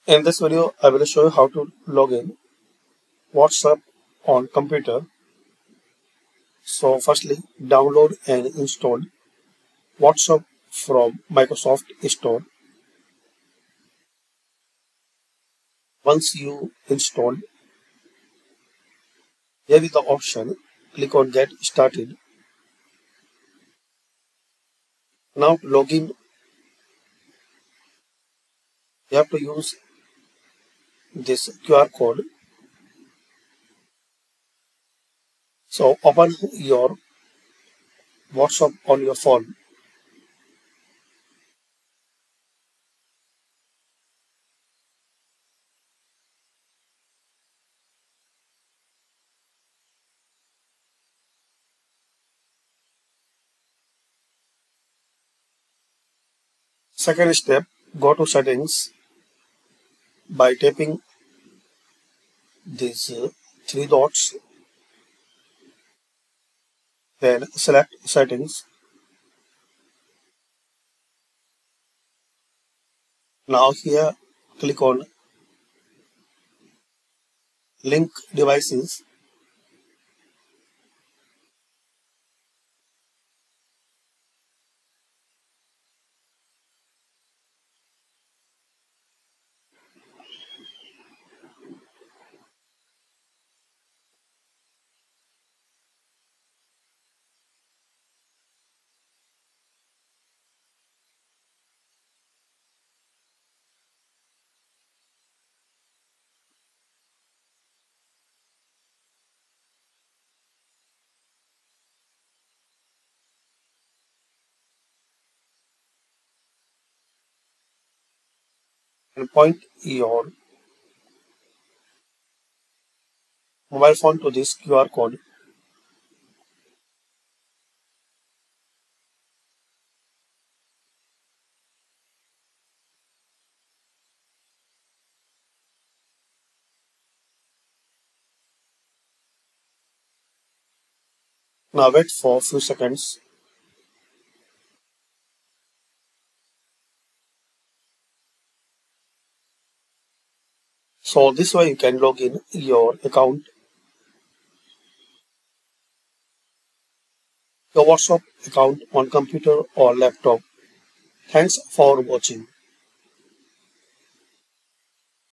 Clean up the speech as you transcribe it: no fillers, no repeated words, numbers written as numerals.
In this video, I will show you how to log in WhatsApp on computer. So firstly, download and install WhatsApp from Microsoft Store. Once you install, here is the option. Click on Get Started. Now to log in, you have to use this QR code. So open your WhatsApp on your phone. Second step, go to settings by tapping these three dots. Then select settings. Now here click on link devices. And point your mobile phone to this QR code. Now wait for a few seconds. So this way you can log in your account, your WhatsApp account on computer or laptop. Thanks for watching.